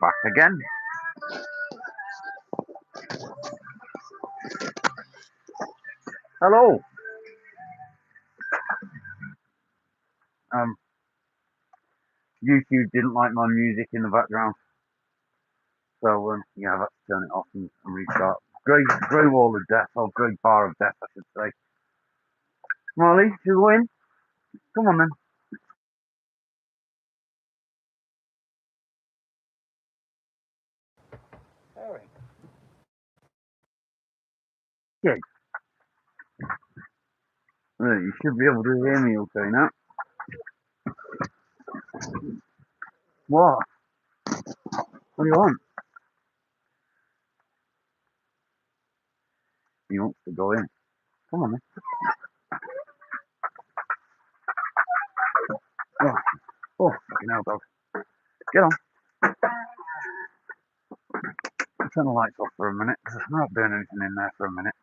Back again. Hello. YouTube didn't like my music in the background, so yeah, I've had to turn it off and restart. Grey wall of death, or grey bar of death, I should say. Molly, should we go in? Come on then. Harry. Kids. Right, you should be able to hear me okay now. What? What do you want? He wants to go in. Come on then. Oh, oh fucking hell, dog. Get on. I'll turn the lights off for a minute, because I'm not doing anything in there for a minute.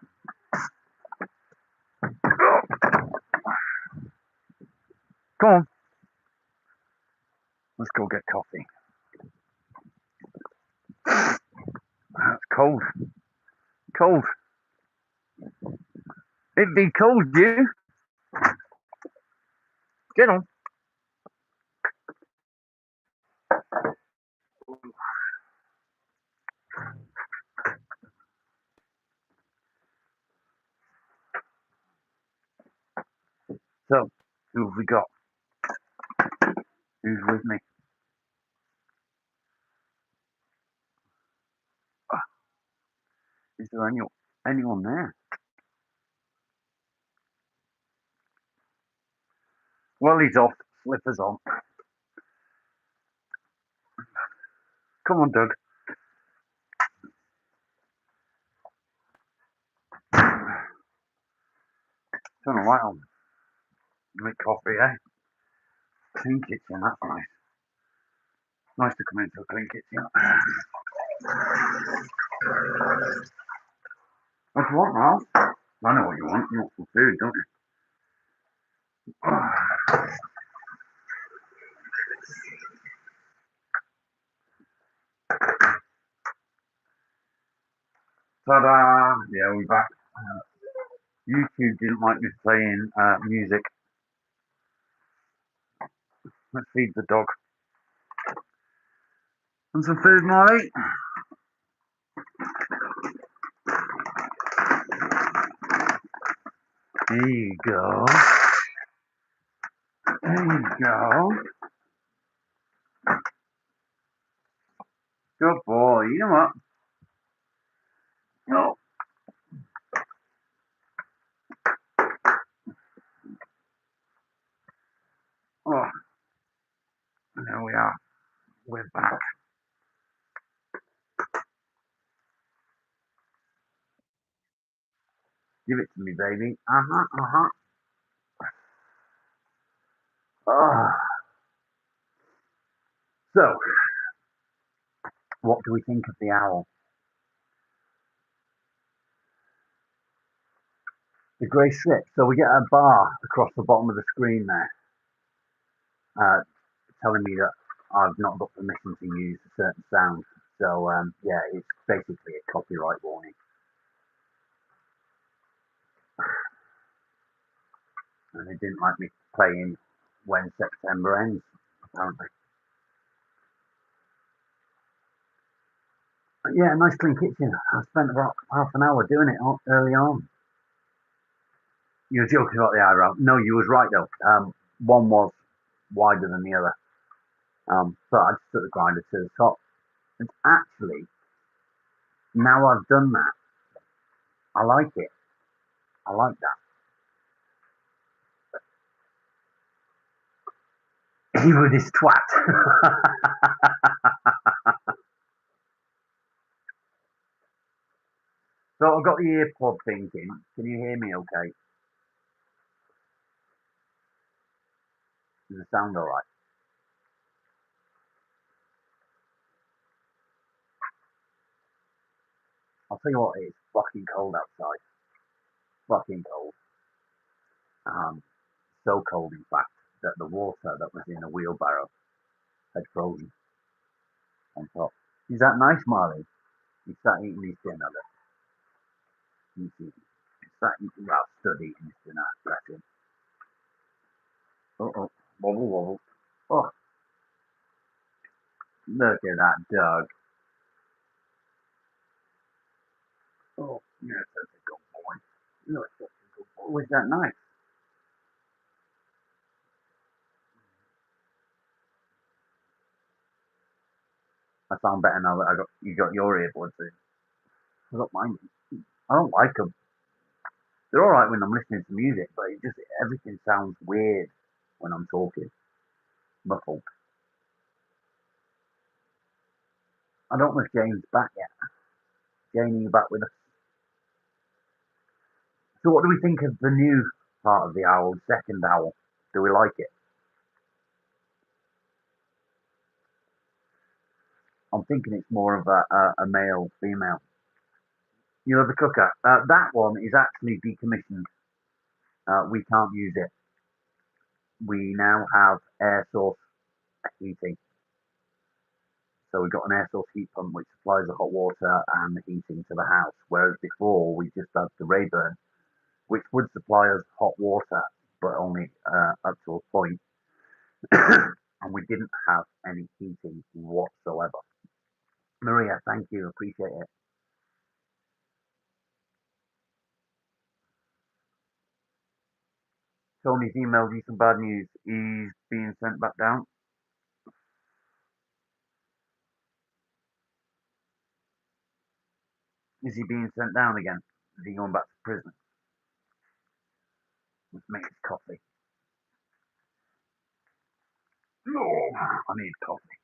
Come on. Let's go get coffee. It's cold. Cold. It'd be cold, you. Get on. So, who have we got? Who's with me? Is there anyone there? Well, he's off. Slippers on. Come on, Doug. Turn the light on. Make coffee, eh? Clean kitchen, that's nice. Nice to come into a clean kitchen. What do you want, Ralph? I know what you want. You want some food, don't you? Ta-da! Yeah, we're back. YouTube didn't like me playing music. Let's feed the dog. And some food, Molly? There you go. There you go. Good boy. You know what? No. Oh, there we are. We're back. Give it to me, baby. Oh. So, what do we think of the owl? The grey strip. So we get a bar across the bottom of the screen there, telling me that I've not got permission to use a certain sound. So yeah, it's basically a copyright warning. And they didn't like me playing When September Ends, apparently. But yeah, nice clean kitchen. I spent about half an hour doing it early on. You were joking about the eyebrow. No, you was right though. One was wider than the other. So I just took the grinder to the top. And actually, now I've done that, I like it. I like that. He with his twat. So I've got the earpod thing in. Can you hear me okay? Does it sound alright? I'll tell you what it is. Black fucking cold outside. Fucking cold. Um, so cold, in fact, that the water that was in the wheelbarrow had frozen on top. Is that nice, Marley? He's sat eating his dinner. He's sat eating, well, stood eating his dinner. Bless him. Uh-oh. Wobble, wobble. Oh, look at that dog. Oh, you're such a good boy. You're such a good boy. Was that nice? I sound better now that you got your earbuds in. I don't mind them. I don't like them. They're all right when I'm listening to music, but it just everything sounds weird when I'm talking, muffled. I don't know if Jane's back yet. Jane, are you back with us? So, what do we think of the new part of the owl, second owl? Do we like it? I'm thinking it's more of a male female. You know the cooker. That one is actually decommissioned. We can't use it. We now have air source heating. So we've got an air source heat pump which supplies the hot water and the heating to the house. Whereas before we just had the Rayburn, which would supply us hot water, but only up to a point. And we didn't have any heating whatsoever. Maria, thank you, appreciate it. Tony's emailed you some bad news. He's being sent back down. Is he being sent down again? Is he going back to prison? Let's make his coffee. Oh, I need coffee.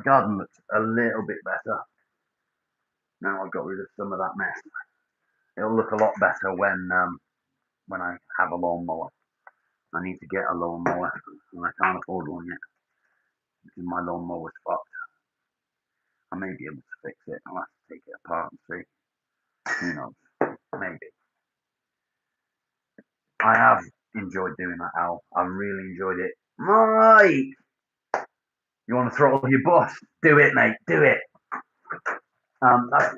Garden looks a little bit better. Now I've got rid of some of that mess. It'll look a lot better when I have a lawnmower. I need to get a lawnmower, and I can't afford one yet because my lawnmower's fucked. I may be able to fix it. I'll have to take it apart and see. Who knows? Maybe. I have enjoyed doing that, Al. I've really enjoyed it. Mike! You want to throttle your boss? Do it, mate. Do it. That's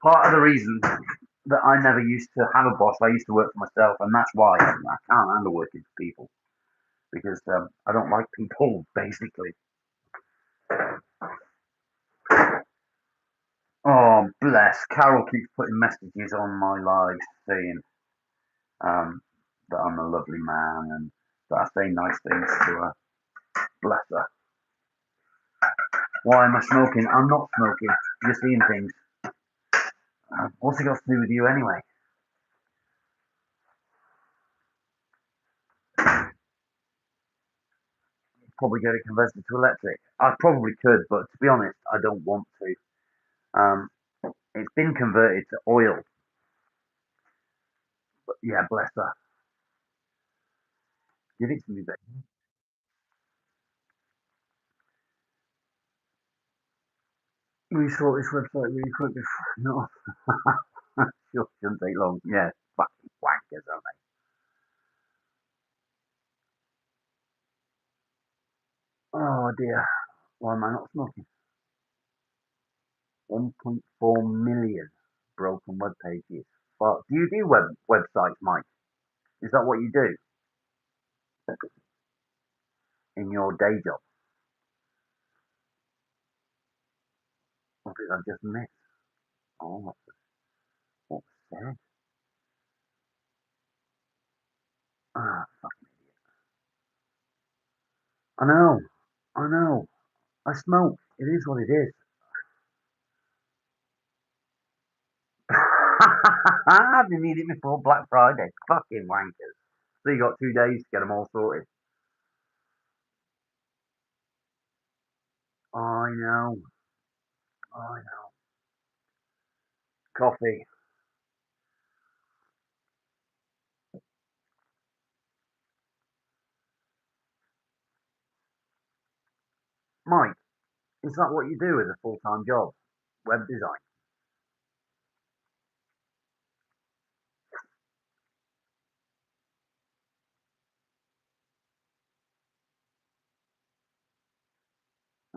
part of the reason that I never used to have a boss. I used to work for myself, and that's why I can't handle working for people because I don't like people, basically. Oh, bless. Carol keeps putting messages on my live saying um, that I'm a lovely man and that I say nice things to her. Bless her. Why am I smoking? I'm not smoking. You're seeing things. What's it got to do with you anyway? Probably get it converted to electric. I probably could, but to be honest, I don't want to. It's been converted to oil. But yeah, bless her. Give it to me, babe. We sort this website really quick before. No, sure, shouldn't take long. Yeah, fucking wankers, aren't they? Oh dear. Why am I not smoking? 1.4 million broken web pages. Well, do you do websites, Mike? Is that what you do in your day job? What did I just miss? Oh, what was said? Ah, fucking idiot. I know. I know. I smoke. It is what it is. They need it before Black Friday. Fucking wankers. So you got 2 days to get them all sorted. I know. I know. Coffee. Mike, is that what you do as a full-time job? Web design?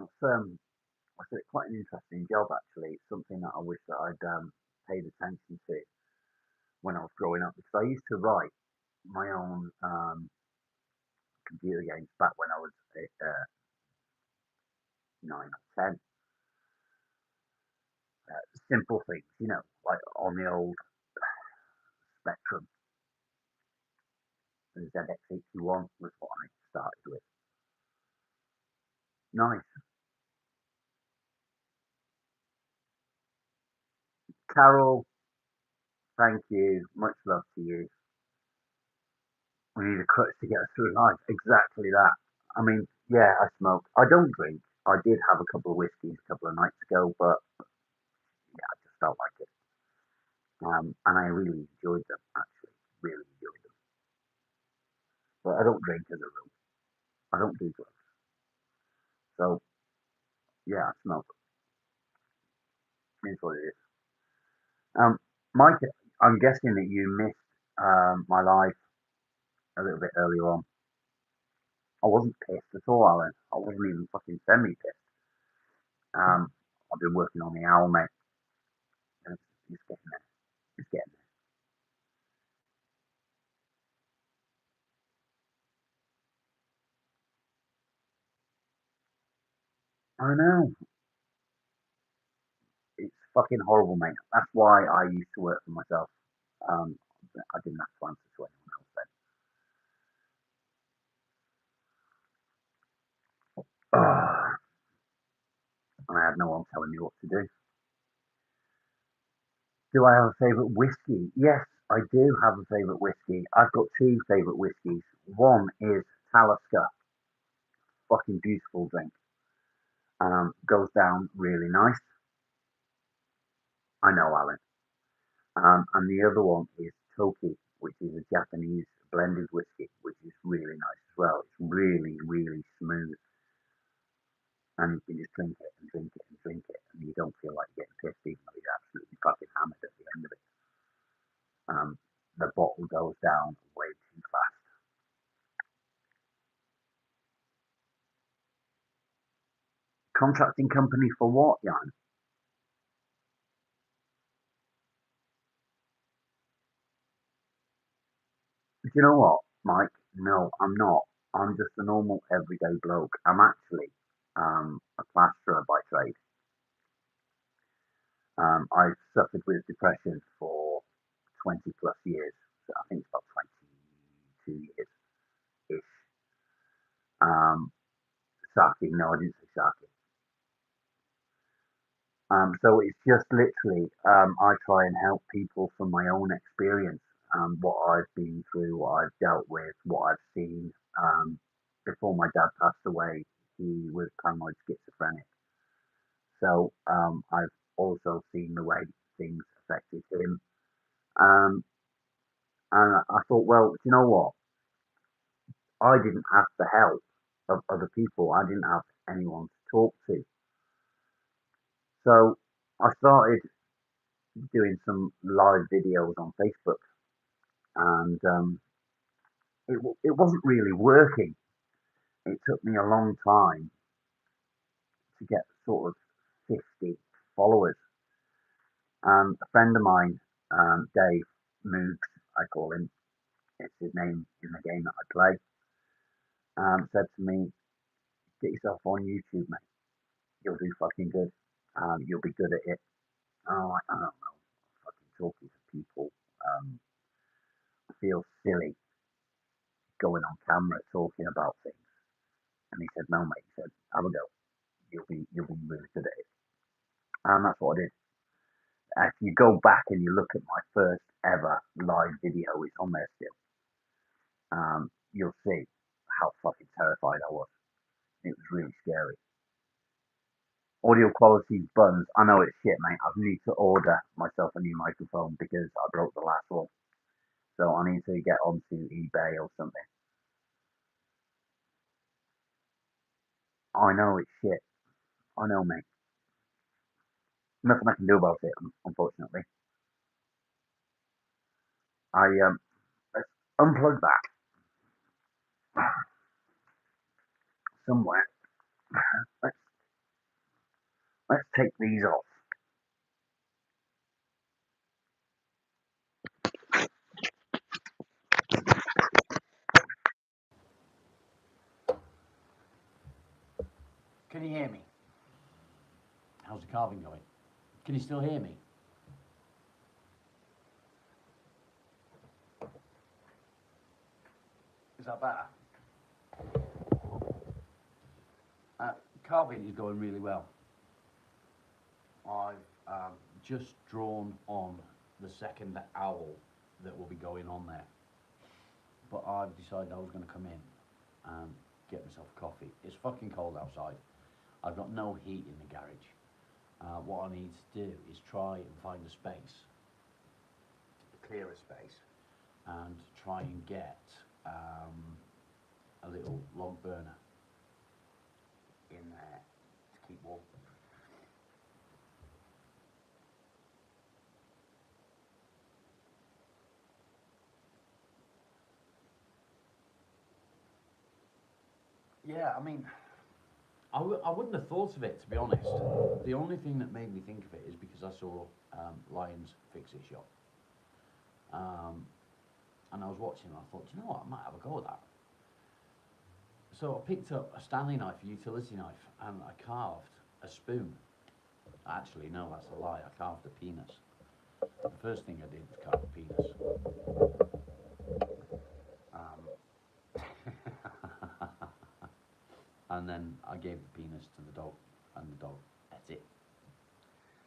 it's quite an interesting job actually. It's something that I wish that I'd paid attention to when I was growing up because I used to write my own computer games back when I was 9 or 10. Simple things, like on the old Spectrum, the ZX81 was what I started with. Nice. Carol, thank you. Much love to you. We need a crutch to get us through life. Exactly that. I mean, yeah, I smoke. I don't drink. I did have a couple of whiskeys a couple of nights ago, but yeah, I just felt like it. And I really enjoyed them, actually. Really enjoyed them. But I don't drink as a rule. I don't do drugs. So, yeah, I smoke. Is what it is. Mike, I'm guessing that you missed my live a little bit earlier on. I wasn't pissed at all, Alan. I wasn't even fucking semi pissed. I've been working on the owl, mate. It's getting there. It's getting there. I know. It's fucking horrible, mate. That's why I used to work for myself. Um, I didn't have to answer to anyone else then. And I had no one telling me what to do. Do I have a favourite whiskey? Yes, I do have a favourite whiskey. I've got two favourite whiskies. One is Talisker, fucking beautiful drink. Goes down really nice. I know, Alan. And the other one is Toki, which is a Japanese blended whiskey, which is really nice as well. It's really, really smooth, and you can just drink it and drink it and drink it, and you don't feel like you're getting pissed, even though you're absolutely fucking hammered at the end of it. The bottle goes down way too fast. Contracting company for what, Jan? Do you know what, Mike? No, I'm not. I'm just a normal everyday bloke. I'm actually a plasterer by trade. I've suffered with depression for 20 plus years. So I think it's about 22 years ish. Um, Saki, no, I didn't say Saki. So it's just literally, I try and help people from my own experience, what I've been through, what I've dealt with, what I've seen. Before my dad passed away, he was paranoid schizophrenic. So I've also seen the way things affected him. Um, and I thought, well, do you know what? I didn't have the help of other people. I didn't have anyone to talk to. So I started doing some live videos on Facebook, and it wasn't really working. It took me a long time to get sort of 50 followers. A friend of mine, Dave Moogs, I call him, it's his name in the game that I play, said to me, "Get yourself on YouTube, mate. You'll do fucking good. You'll be good at it." Oh, I don't know. Fucking talking to people. Um, I feel silly going on camera talking about things. And he said, "No, mate." He said, "Have a go. You'll be really good at it." And that's what I did. If you go back and you look at my first ever live video, it's on there still. You'll see how fucking terrified I was. It was really scary. Audio quality buns. I know it's shit, mate. I need to order myself a new microphone because I broke the last one. So I need to get onto eBay or something. I know it's shit. I know, mate. Nothing I can do about it, unfortunately. Let's unplug that somewhere. Let's take these off. Can you hear me? How's the carving going? Can you still hear me? Is that better? Carving is going really well. I've just drawn on the second owl that will be going on there. But I've decided I was going to come in and get myself a coffee. It's fucking cold outside. I've got no heat in the garage. What I need to do is try and find a space, clear a space, and try and get a little log burner in there to keep warm. Yeah, I mean, I wouldn't have thought of it, to be honest. The only thing that made me think of it is because I saw Lions Fix It Shop. And I was watching and I thought, you know what, I might have a go at that. So I picked up a Stanley knife, a utility knife, and I carved a spoon. Actually, no, that's a lie. I carved a penis. The first thing I did was carve a penis. And then I gave the penis to the dog, and the dog ate it.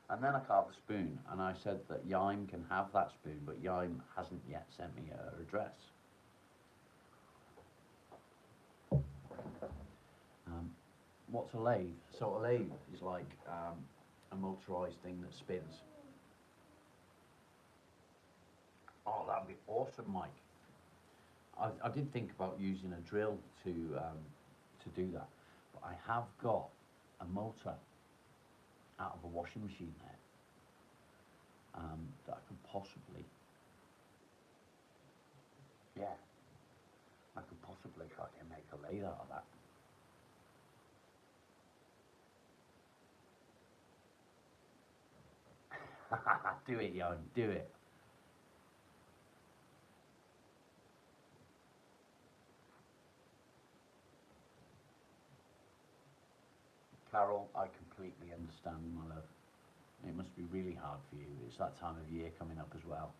And then I carved a spoon, and I said that Yime can have that spoon, but Yime hasn't yet sent me her address. What's a lathe? So a lathe is like a motorised thing that spins. Oh, that'd be awesome, Mike. I did think about using a drill to do that, but I have got a motor out of a washing machine there that I could possibly, yeah, I could possibly fucking make a lathe out of that. Do it, Jan, do it. Carol, I completely understand, my love. It must be really hard for you. It's that time of year coming up as well.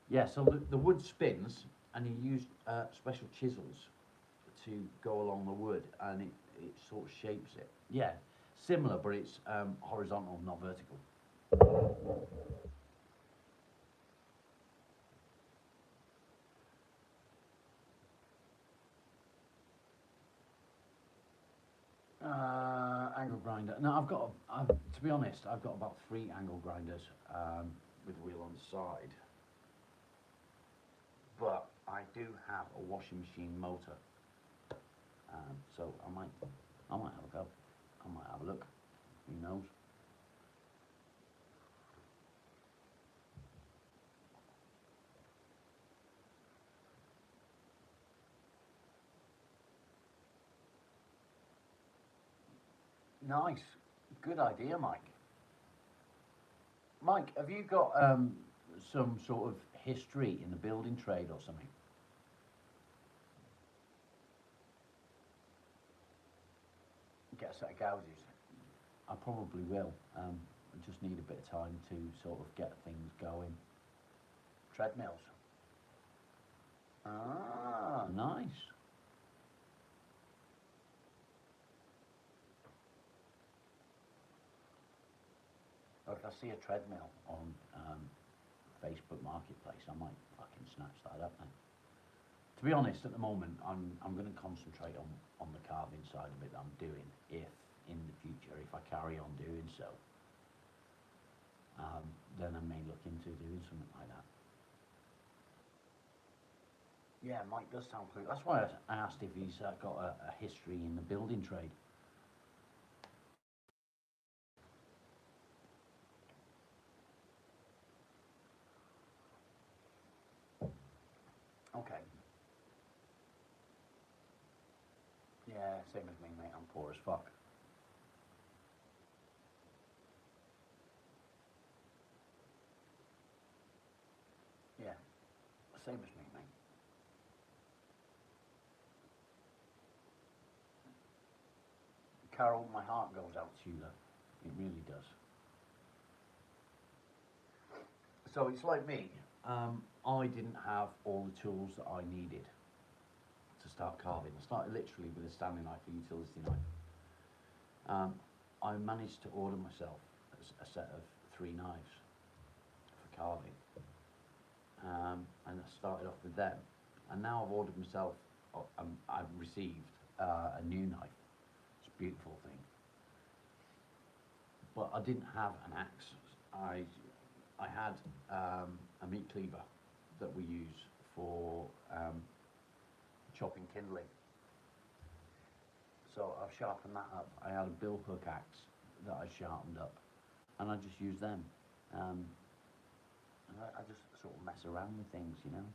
Yeah, so the wood spins, and you use special chisels to go along the wood, and it sort of shapes it. Yeah, similar, but it's horizontal, not vertical. Angle grinder. No, to be honest, I've got about 3 angle grinders with the wheel on the side. But I do have a washing machine motor, so I might have a go. I might have a look. Who knows? Nice, good idea, Mike. Mike, have you got some sort of history in the building trade or something? Get a set of gouges. I probably will. I just need a bit of time to sort of get things going. Treadmills. Ah, nice. Or if I see a treadmill on Facebook Marketplace, I might fucking snatch that up then. To be honest, at the moment, I'm going to concentrate on the carving side of it that I'm doing. If in the future, if I carry on doing so, then I may look into doing something like that. Yeah, Mike does sound cool. That's why I asked if he's got a history in the building trade. Okay. Yeah, same as me, mate. I'm poor as fuck. Same as me, mate. Carol, my heart goes out to you, though. It really does. So it's like me. I didn't have all the tools that I needed to start carving. I started literally with a Stanley knife, a utility knife. I managed to order myself a set of 3 knives for carving, and I started off with them. And now I've ordered myself. I've received a new knife. It's a beautiful thing. But I didn't have an axe. I had a meat cleaver that we use for chopping kindling. So I've sharpened that up. I had a bill hook axe that I sharpened up, and I just use them. And I just sort of mess around with things, you know.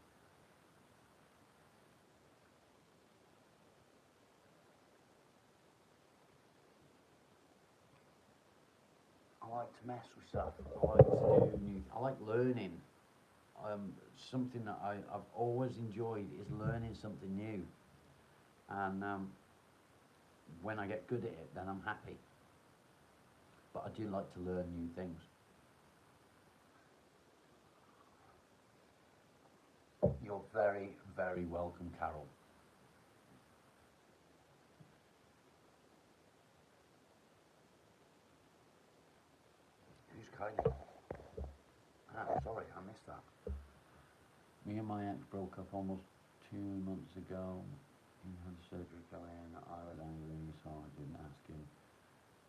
I like to mess with stuff. I like to do new. I like learning. Something that I've always enjoyed is learning something new, and when I get good at it, then I'm happy. But I do like to learn new things. You're very, very welcome, Carol. Who's Kylie? Ah, sorry, I missed that. Me and my ex broke up almost 2 months ago. He had surgery go in. I was angry, so I didn't ask him.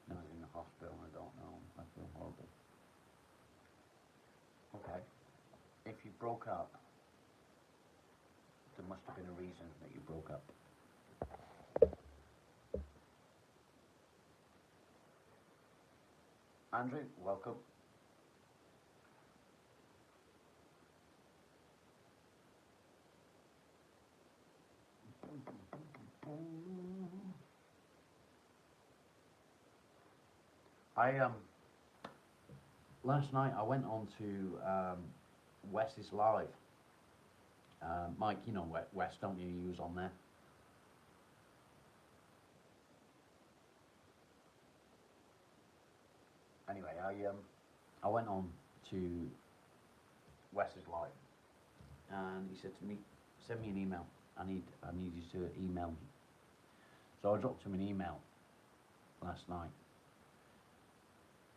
Now he's in the hospital. I don't know. I feel horrible. Okay. If you broke up, there must have been a reason that you broke up. Andrew, welcome. I last night I went on to Wes's live. Mike, you know Wes, don't you? He was on there. Anyway, I went on to Wes's live, and he said to me, "Send me an email. I need you to email me." So I dropped him an email last night,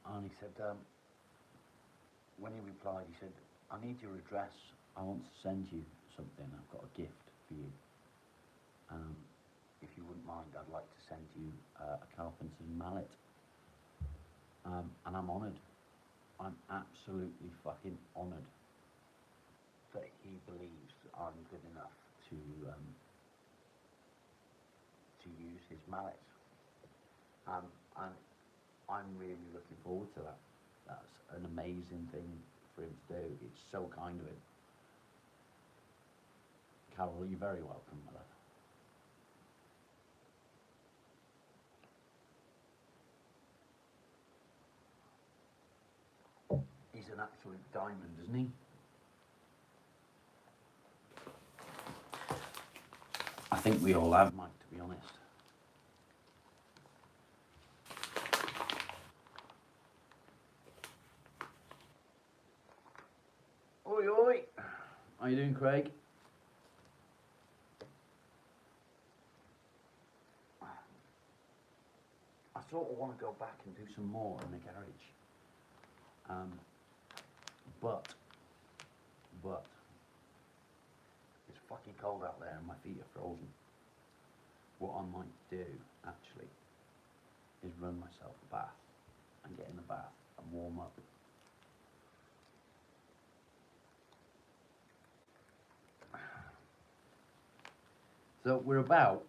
and he said, when he replied, he said, "I need your address. I want to send you something. I've got a gift for you. Um, if you wouldn't mind, I'd like to send you a carpenter's mallet." And I'm honoured. I'm absolutely fucking honoured that he believes that I'm good enough to use his mallets. And I'm really looking forward to that. That's an amazing thing for him to do. It's so kind of him. Carol, you're very welcome, my love. He's an absolute diamond, isn't he? I think we all have, Mike, to be honest. Oi, oi. How you doing, Craig? I sort of want to go back and do some more in the garage. Um, but it's fucking cold out there and my feet are frozen. What I might do, actually, is run myself a bath and get in the bath and warm up. So we're about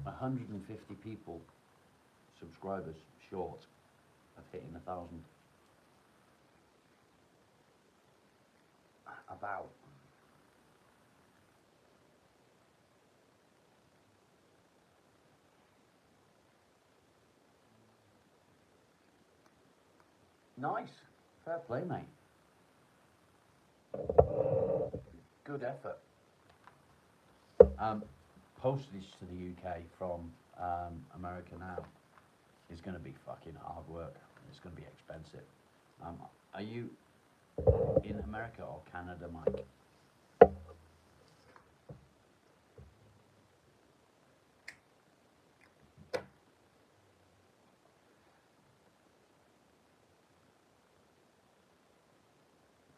150 people, subscribers, short of hitting 1,000. About. Nice. Fair play, mate. Good effort. Postage to the UK from America now is going to be fucking hard work. It's going to be expensive. Are you in America or Canada, Mike?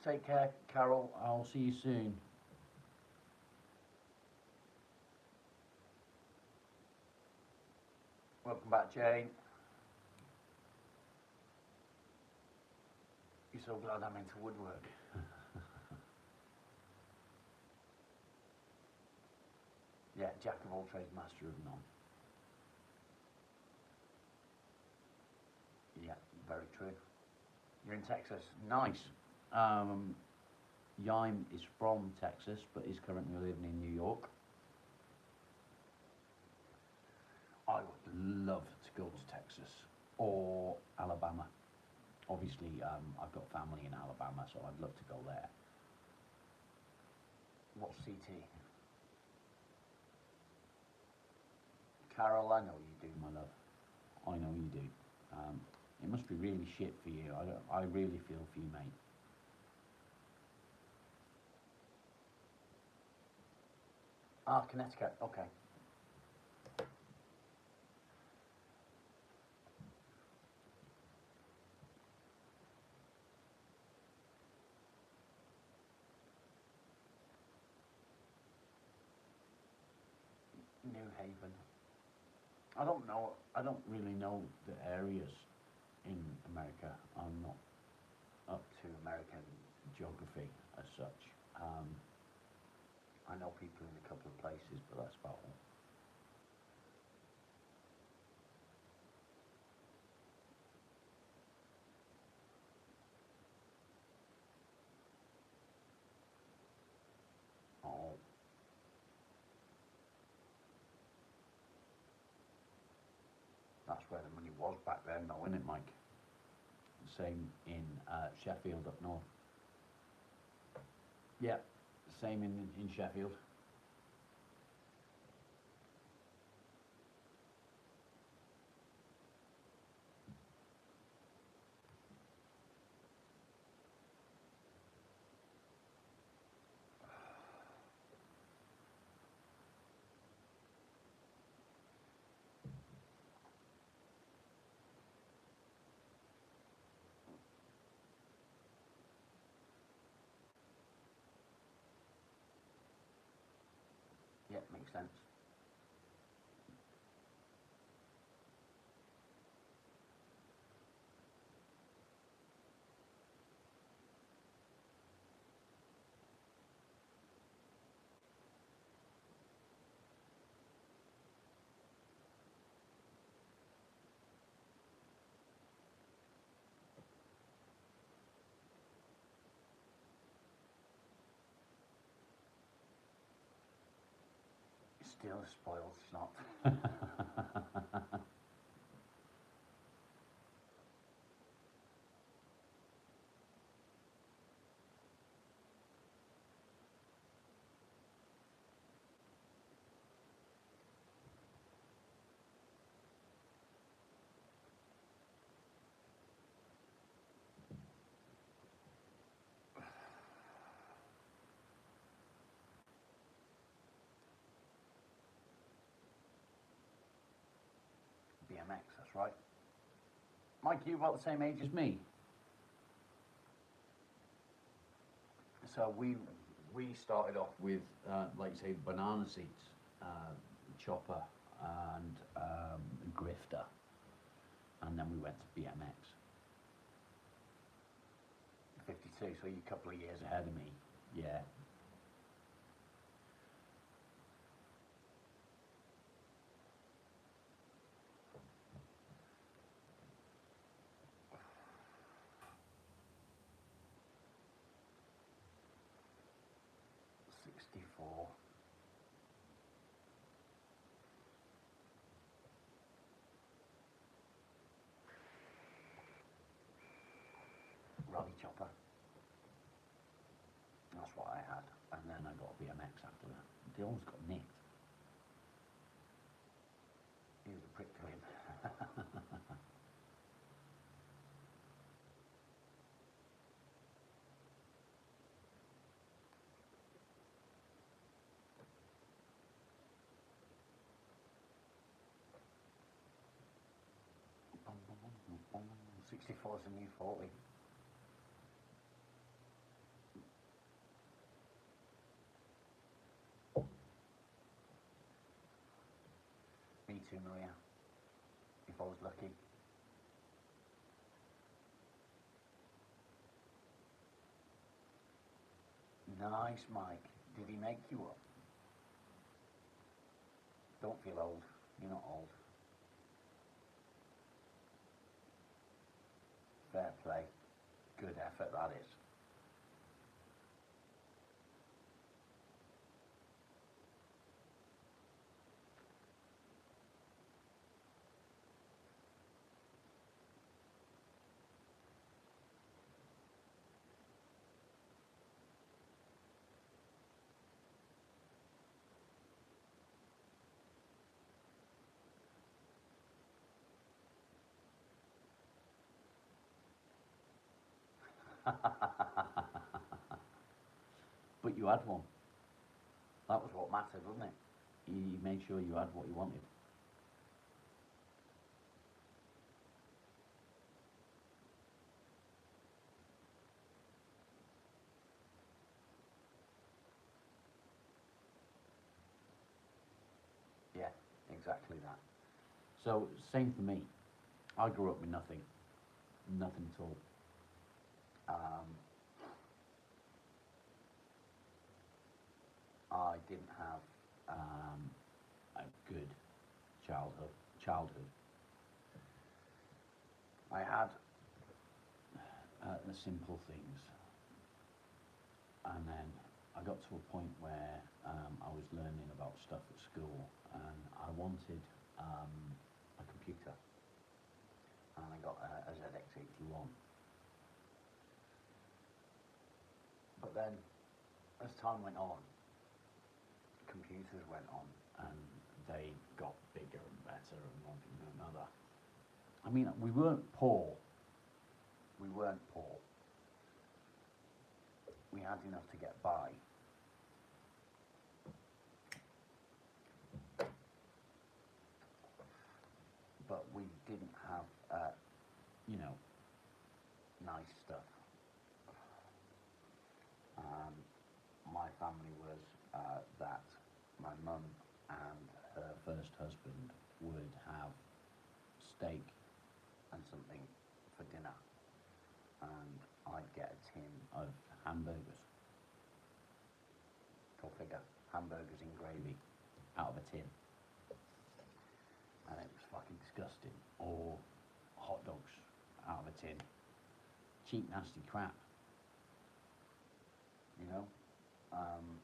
Take care, Carol. I'll see you soon. Welcome back, Jane. You're so glad I'm into woodwork. Yeah, jack of all trades, master of none. Yeah, very true. You're in Texas. Nice. Yaim is from Texas, but is currently living in New York. I would love to go to Texas or Alabama. Obviously, I've got family in Alabama, so I'd love to go there. What's CT? Carol, I know you do, my love. I know you do. It must be really shit for you. I really feel for you, mate. Ah, Connecticut. Okay. New Haven. I don't know. I don't really know the areas in America. I'm not up to American geography as such. I know people in a couple of places, but that's about all. Oh, that's where the money was back then, though, isn't it, Mike? Same in Sheffield up north. Yeah, same in Sheffield. Yeah, makes sense. Still a spoiled snot. BMX, that's right. Mike, you about the same age as me. So we started off with, like you say, banana seats, chopper, and grifter, and then we went to BMX. 52, so you're a couple of years ahead of me. Yeah. '64. Rally chopper. That's what I had. They almost got nicked. He was a prick to him. Boom, boom, boom, boom, boom. 64 is a new 40. Me too, Maria. If I was lucky. Nice, Mike. Did he make you up? Don't feel old. You're not old. Fair play. Good effort, that is. But you had one. That was what mattered, wasn't it? You made sure you had what you wanted. Yeah, exactly that. So, same for me. I grew up with nothing. Nothing at all. Um, I didn't have a good childhood. I had the simple things, and then I got to a point where I was learning about stuff at school, and I wanted a computer, and I got a ZX81. But then, as time went on, computers went on, and they got bigger and better and one thing and another. I mean, we weren't poor. We weren't poor. We had enough to get by. But we didn't have, you know, nice stuff. Um, my family was that my mum and her first husband would have steak and something for dinner, and I'd get a tin of hamburgers. Go figure, hamburgers in gravy out of a tin, and it was fucking disgusting. Or hot dogs out of a tin, cheap nasty crap, you know. Um,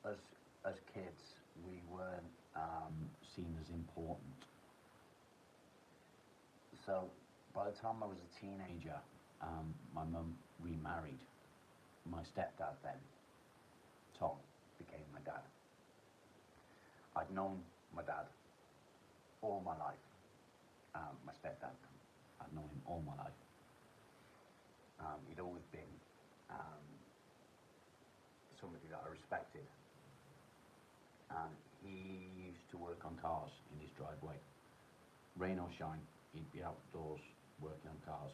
as as kids, we weren't seen as important. So by the time I was a teenager, my mum remarried. My stepdad then, Tom, became my dad. I'd known my dad all my life. My stepdad, I'd known him all my life. He'd always been um, somebody that I respected. And he used to work on cars in his driveway. Rain or shine, he'd be outdoors working on cars.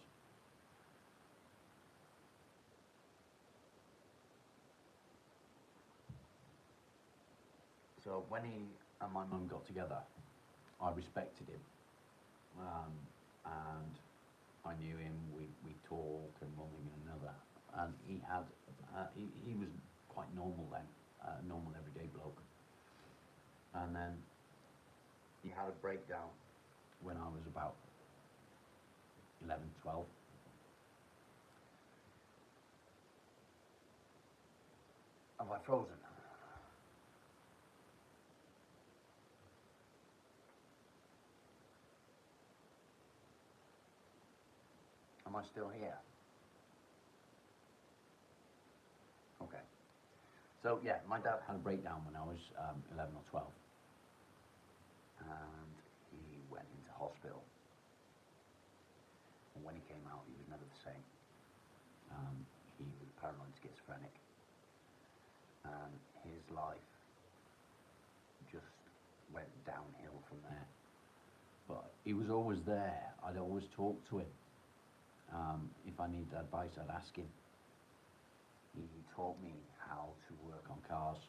So when he and my mum got together, I respected him. Um, and I knew him, we talk and one thing and another. And he was quite normal then, normal everyday bloke. And then he had a breakdown when I was about 11, 12. Have I frozen? Am I still here? Okay. So yeah, my dad had a breakdown when I was 11 or 12, and he went into hospital. And when he came out, he was never the same. He was paranoid schizophrenic, and his life just went downhill from there. But he was always there. I'd always talk to him. If I needed advice, I'd ask him. He taught me how to work on cars.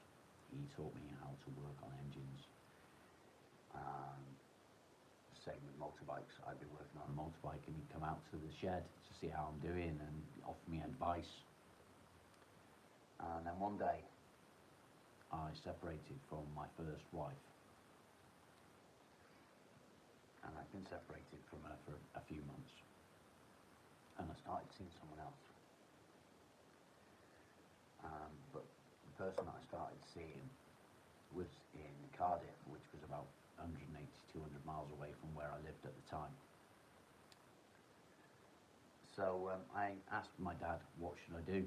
He taught me how to work on engines. Same with motorbikes. I'd be working on a motorbike and he'd come out to the shed to see how I'm doing and offer me advice. And then one day, I separated from my first wife. And I've been separated from her for a few months. And I started seeing someone else. But the person I started seeing was in Cardiff, which was about 180, 200 miles away from where I lived at the time. So I asked my dad, what should I do?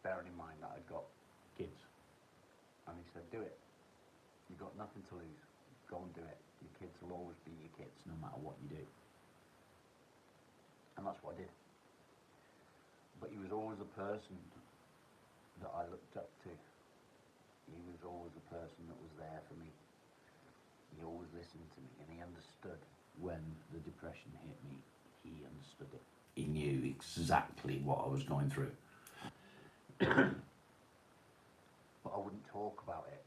Bearing in mind that I'd got kids. And he said, do it. You've got nothing to lose. Go and do it. Your kids will always be your kids, no matter what you do. And that's what I did. But he was always a person that I looked up to. He was always a person that was there for me. He always listened to me, and he understood when the depression hit me. He understood it. He knew exactly what I was going through. But I wouldn't talk about it.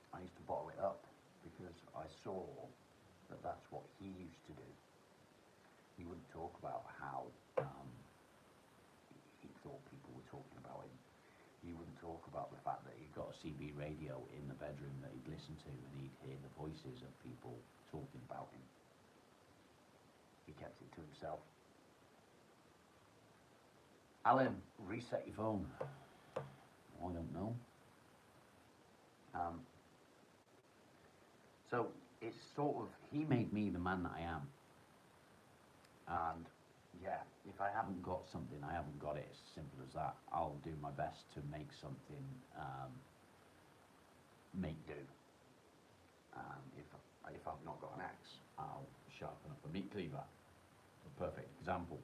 I used to bottle it up because I saw that that's what he used to do. He wouldn't talk about how he thought people were talking about him. He wouldn't talk about the fact that he'd got a CB radio in the bedroom that he'd listen to and he'd hear the voices of people talking about him. He kept it to himself. Alan, reset your phone. I don't know. So it's sort of, he made me the man that I am. And yeah, if I haven't got something, I haven't got it. It's as simple as that. I'll do my best to make something make do. If I've not got an axe, I'll sharpen up a meat cleaver. A perfect example.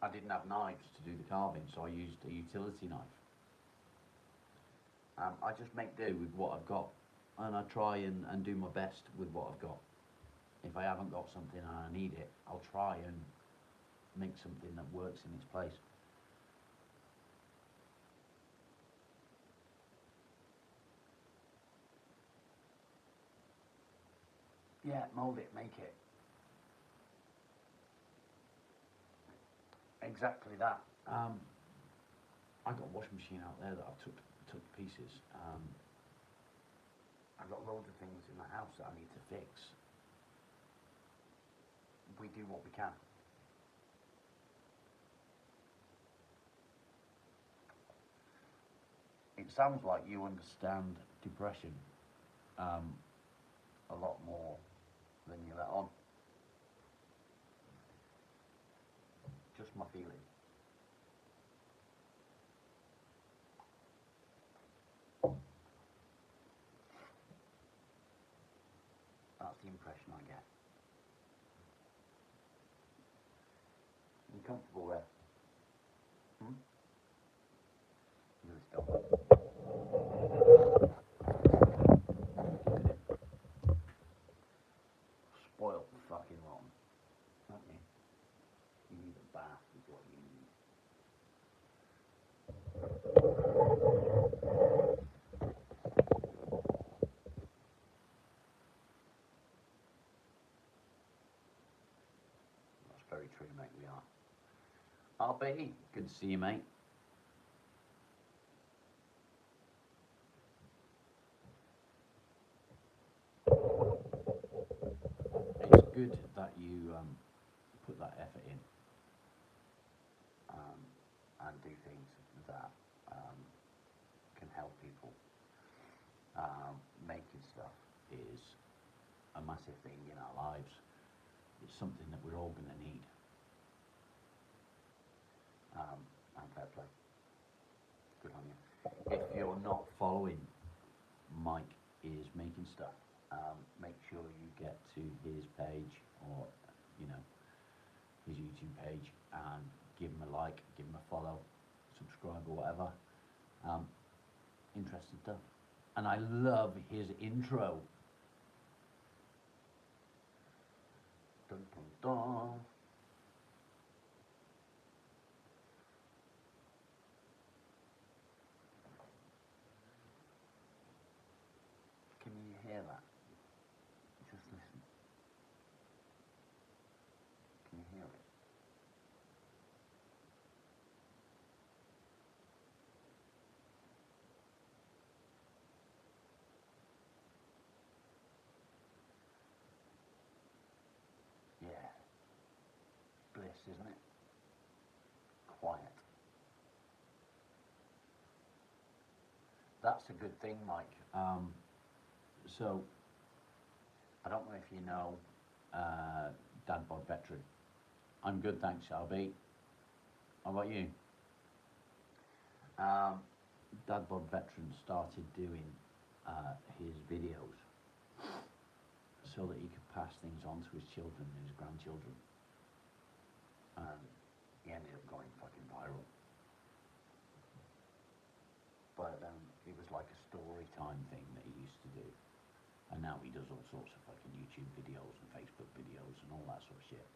I didn't have knives to do the carving, so I used a utility knife. I just make do with what I've got, and I try and do my best with what I've got. If I haven't got something and I need it, I'll try and make something that works in its place. Yeah, mould it, make it. Exactly that. I've got a washing machine out there that I've took to pieces. I've got loads of things in the house that I need to fix. We do what we can. It sounds like you understand depression a lot more than you let on. Just my feeling. That's the impression I get. You comfortable there? Really stop. Spoiled fucking rotten, aren't you? You need a bath is what you need. That's very true, mate, we are. RB, good to see you, mate. It's good that you put that effort in and do things that can help people. Making stuff is a massive thing in our lives. it's something that we're all going to need. And fair play. Good on you. If you're not following Mike is Making Stuff, make sure you get to his page, or you know, his YouTube page, and give him a like, give him a follow, subscribe or whatever. Interesting stuff. And I love his intro. Dun, dun, dun. Can you hear that? Just listen. Can you hear it? Yeah. Bliss, isn't it? Quiet. That's a good thing, Mike. So, I don't know if you know Dad Bod Veteran. I'm good, thanks, Shelby. How about you? Dad Bod Veteran started doing his videos so that he could pass things on to his children and his grandchildren. And he ended up going fucking viral. But it was like a story time thing that he used to do. And now he does all sorts of fucking YouTube videos and Facebook videos and all that sort of shit.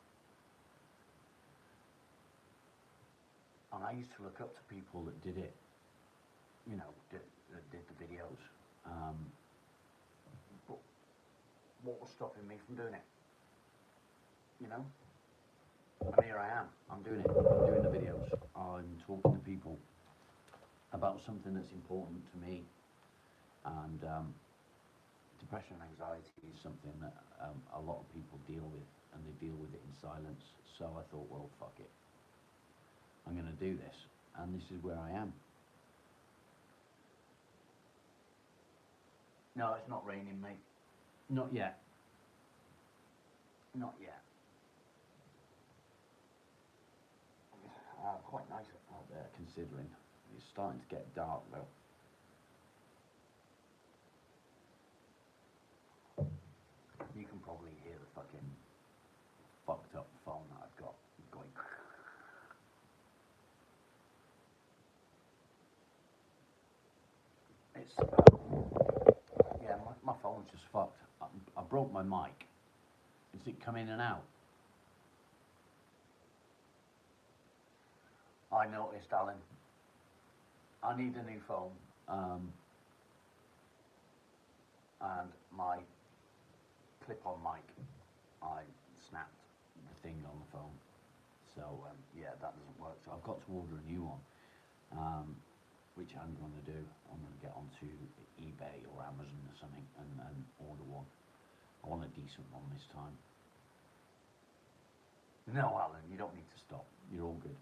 And I used to look up to people that did it, you know, that did the videos. But what was stopping me from doing it? You know? And here I am. I'm doing it. I'm doing the videos. I'm talking to people about something that's important to me. And depression and anxiety is something that a lot of people deal with, and they deal with it in silence. So I thought, well, fuck it. I'm going to do this, and this is where I am. No, it's not raining, mate. Not yet. Not yet. Quite nice out there, considering. It's starting to get dark, though. You can probably hear the fucking fucked up phone that I've got going. It's, yeah, my phone's just fucked. I broke my mic. Is it come in and out? I noticed, Alan. I need a new phone. And my clip-on mic, I snapped the thing on the phone. So, yeah, that doesn't work. So I've got to order a new one, which I'm going to do. I'm going to get onto eBay or Amazon or something and order one. I want a decent one this time. No, Alan, you don't need to stop. You're all good.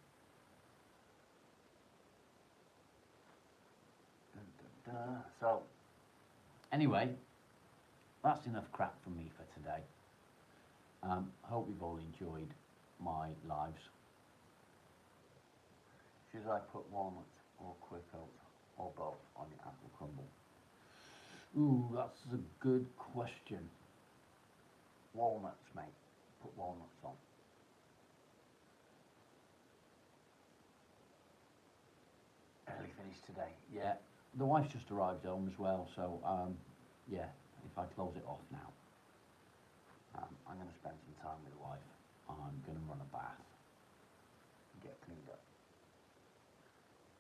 So, anyway, that's enough crap from me for today. Hope you've all enjoyed my lives. Should I put walnuts or quick oats or both on the apple crumble? Ooh, that's a good question. Walnuts, mate. Put walnuts on. Early finish today. Yeah, the wife's just arrived home as well, so yeah, if I close it off now, I'm going to spend some time with the wife. I'm going to run a bath and get cleaned up.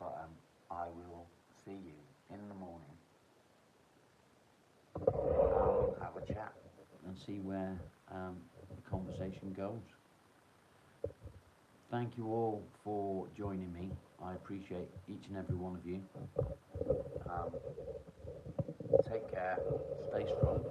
But I will see you in the morning. I'll have a chat and see where the conversation goes. Thank you all for joining me. I appreciate each and every one of you. Take care, stay strong,